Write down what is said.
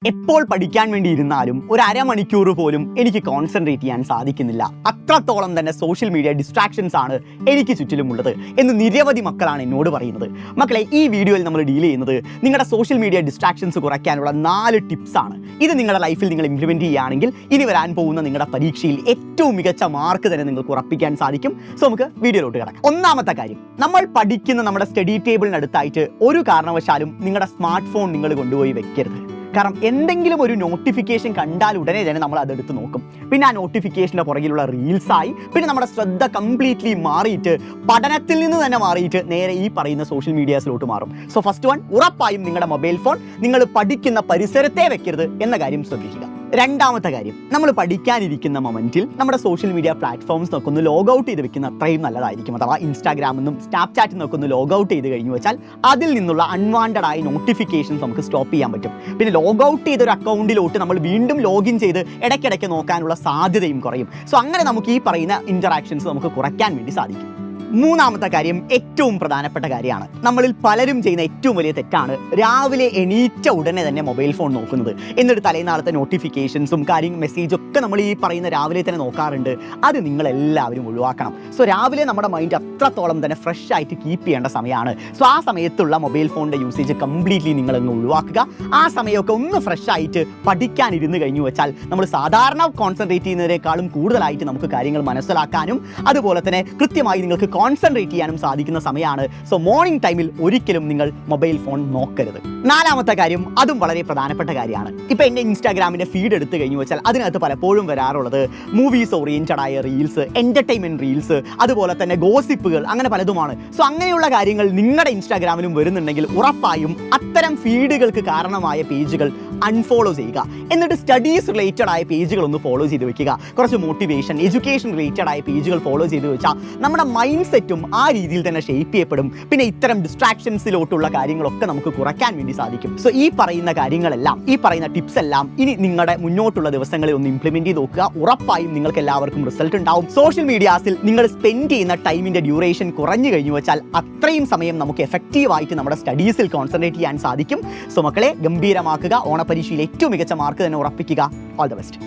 എപ്പോൾ പഠിക്കാൻ വേണ്ടി ഇരുന്നാലും ഒരു അരമണിക്കൂർ പോലും എനിക്ക് കോൺസെൻട്രേറ്റ് ചെയ്യാൻ സാധിക്കുന്നില്ല. അത്രത്തോളം തന്നെ സോഷ്യൽ മീഡിയ ഡിസ്ട്രാക്ഷൻസ് ആണ് എനിക്ക് ചുറ്റിലുമുള്ളത് എന്ന് നിരവധി മക്കളാണ് എന്നോട് പറയുന്നത്. മക്കളെ, ഈ വീഡിയോയിൽ നമ്മൾ ഡീൽ ചെയ്യുന്നത് നിങ്ങളുടെ സോഷ്യൽ മീഡിയ ഡിസ്ട്രാക്ഷൻസ് കുറയ്ക്കാനുള്ള 4 ടിപ്സ് ആണ്. ഇത് നിങ്ങളുടെ ലൈഫിൽ നിങ്ങൾ ഇംപ്ലിമെൻറ്റ് ചെയ്യുകയാണെങ്കിൽ ഇനി വരാൻ പോകുന്ന നിങ്ങളുടെ പരീക്ഷയിൽ ഏറ്റവും മികച്ച മാർക്ക് തന്നെ നിങ്ങൾക്ക് ഉറപ്പിക്കാൻ സാധിക്കും. സോ നമുക്ക് വീഡിയോയിലോട്ട് കിടക്കാം. ഒന്നാമത്തെ കാര്യം, നമ്മൾ പഠിക്കുന്ന നമ്മുടെ സ്റ്റഡി ടേബിളിനടുത്തായിട്ട് ഒരു കാരണവശാലും നിങ്ങളുടെ സ്മാർട്ട് ഫോൺ നിങ്ങൾ കൊണ്ടുപോയി വെക്കരുത്. കാരണം എന്തെങ്കിലും ഒരു നോട്ടിഫിക്കേഷൻ കണ്ടാൽ ഉടനെ തന്നെ നമ്മൾ അതെടുത്ത് നോക്കും. പിന്നെ ആ നോട്ടിഫിക്കേഷൻ്റെ പുറകിലുള്ള റീൽസായി പിന്നെ നമ്മുടെ ശ്രദ്ധ കംപ്ലീറ്റ്ലി മാറിയിട്ട് പഠനത്തിൽ നിന്ന് തന്നെ മാറിയിട്ട് നേരെ ഈ പറയുന്ന സോഷ്യൽ മീഡിയാസിലോട്ട് മാറും. സോ ഫസ്റ്റ് വൺ, ഉറപ്പായും നിങ്ങളുടെ മൊബൈൽ ഫോൺ നിങ്ങൾ പഠിക്കുന്ന പരിസരത്തെ വെക്കരുത് എന്ന കാര്യം ശ്രദ്ധിക്കുക. രണ്ടാമത്തെ കാര്യം, നമ്മൾ പഠിക്കാനിരിക്കുന്ന മൊമെന്റിൽ നമ്മുടെ സോഷ്യൽ മീഡിയ പ്ലാറ്റ്ഫോംസ് നോക്കൊന്ന് ലോഗ് ഔട്ട് ചെയ്ത് വെക്കുന്ന അത്രയും നല്ലതായിരിക്കും. അഥവാ ഇൻസ്റ്റാഗ്രാമെന്നും സ്നാപ്ചാറ്റിൽ നോക്കൊന്ന് ലോഗ് ഔട്ട് ചെയ്ത് കഴിഞ്ഞു വെച്ചാൽ അതിൽ നിന്നുള്ള അൺവാണ്ടഡ് ആയ നോട്ടിഫിക്കേഷൻസ് നമുക്ക് സ്റ്റോപ്പ് ചെയ്യാൻ പറ്റും. പിന്നെ ലോഗ് ഔട്ട് ചെയ്തൊരു അക്കൗണ്ടിലോട്ട് നമ്മൾ വീണ്ടും ലോഗിൻ ചെയ്ത് ഇടയ്ക്കിടയ്ക്ക് നോക്കാനുള്ള സാധ്യതയും കുറയും. സോ അങ്ങനെ നമുക്ക് ഈ പറയുന്ന ഇന്ററാക്ഷൻസ് നമുക്ക് കുറയ്ക്കാൻ വേണ്ടി സാധിക്കും. മൂന്നാമത്തെ കാര്യം ഏറ്റവും പ്രധാനപ്പെട്ട കാര്യമാണ്. നമ്മളിൽ പലരും ചെയ്യുന്ന ഏറ്റവും വലിയ തെറ്റാണ് രാവിലെ എണീറ്റ ഉടനെ തന്നെ മൊബൈൽ ഫോൺ നോക്കുന്നത്. എന്നിട്ട് തലേനാളത്തെ നോട്ടിഫിക്കേഷൻസും മെസ്സേജും ഒക്കെ നമ്മൾ ഈ പറയുന്ന രാവിലെ തന്നെ നോക്കാറുണ്ട്. അത് നിങ്ങളെല്ലാവരും ഒഴിവാക്കണം. സോ രാവിലെ നമ്മുടെ മൈൻഡ് അത്രത്തോളം തന്നെ ഫ്രഷ് ആയിട്ട് കീപ്പ് ചെയ്യേണ്ട സമയമാണ്. സോ ആ സമയത്തുള്ള മൊബൈൽ ഫോണിൻ്റെ യൂസേജ് കംപ്ലീറ്റ്ലി നിങ്ങളങ്ങ് ഒഴിവാക്കുക. ആ സമയമൊക്കെ ഒന്ന് ഫ്രഷ് ആയിട്ട് പഠിക്കാനിരുന്ന് കഴിഞ്ഞു വെച്ചാൽ നമ്മൾ സാധാരണ കോൺസെൻട്രേറ്റ് ചെയ്യുന്നതിനേക്കാളും കൂടുതലായിട്ട് നമുക്ക് കാര്യങ്ങൾ മനസ്സിലാക്കാനും അതുപോലെ തന്നെ കൃത്യമായി നിങ്ങൾക്ക് കോൺസെൻട്രേറ്റ് ചെയ്യാനും സാധിക്കുന്ന സമയമാണ്. സോ മോർണിംഗ് ടൈമിൽ ഒരിക്കലും നിങ്ങൾ മൊബൈൽ ഫോൺ നോക്കരുത്. നാലാമത്തെ കാര്യം, അതും വളരെ പ്രധാനപ്പെട്ട കാര്യമാണ്. ഇപ്പം എൻ്റെ ഇൻസ്റ്റാഗ്രാമിൻ്റെ ഫീഡ് എടുത്തു കഴിഞ്ഞു വെച്ചാൽ അതിനകത്ത് പലപ്പോഴും വരാറുള്ളത് മൂവീസ് ഓറിയൻറ്റഡ് ആയ റീൽസ്, എൻ്റർടൈൻമെൻറ്റ് റീൽസ്, അതുപോലെ തന്നെ ഗോസിപ്പുകൾ, അങ്ങനെ പലതുമാണ്. സോ അങ്ങനെയുള്ള കാര്യങ്ങൾ നിങ്ങളുടെ ഇൻസ്റ്റാഗ്രാമിലും വരുന്നുണ്ടെങ്കിൽ ഉറപ്പായും അത്തരം ഫീഡുകൾക്ക് കാരണമായ പേജുകൾ അൺഫോളോ ചെയ്യുക. എന്നിട്ട് സ്റ്റഡീസ് റിലേറ്റഡ് ആയ പേജുകൾ ഒന്ന് ഫോളോ ചെയ്ത് വെക്കുക. കുറച്ച് മോട്ടിവേഷൻ, എഡ്യൂക്കേഷൻ റിലേറ്റഡ് ആയ പേജുകൾ ഫോളോ ചെയ്ത് വെച്ചാൽ നമ്മുടെ മൈൻഡ് സെറ്റും ആ രീതിയിൽ തന്നെ ഷേപ്പ് ചെയ്യപ്പെടും. പിന്നെ ഇത്തരം ഡിസ്ട്രാക്ഷൻസിലോട്ടുള്ള കാര്യങ്ങളൊക്കെ നമുക്ക് കുറയ്ക്കാൻ വേണ്ടി സാധിക്കും. സോ ഈ പറയുന്ന കാര്യങ്ങളെല്ലാം, ഈ പറയുന്ന ടിപ്സ് എല്ലാം ഇനി നിങ്ങളുടെ മുന്നോട്ടുള്ള ദിവസങ്ങളിൽ ഒന്ന് ഇംപ്ലിമെന്റ് ചെയ്ത് നോക്കുക. ഉറപ്പായും നിങ്ങൾക്ക് എല്ലാവർക്കും റിസൾട്ട് ഉണ്ടാവും. സോഷ്യൽ മീഡിയാസിൽ നിങ്ങൾ സ്പെൻഡ് ചെയ്യുന്ന ടൈമിന്റെ ഡ്യൂറേഷൻ കുറഞ്ഞു കഴിഞ്ഞു വെച്ചാൽ അത്രയും സമയം നമുക്ക് എഫക്റ്റീവായിട്ട് നമ്മുടെ സ്റ്റഡീസിൽ കോൺസെൻട്രേറ്റ് ചെയ്യാൻ സാധിക്കും. സോ മക്കളെ, ഗംഭീരമാക്കുക. ഓണപരീക്ഷയിൽ ഏറ്റവും മികച്ച മാർക്ക് തന്നെ ഉറപ്പിക്കുക. All the best.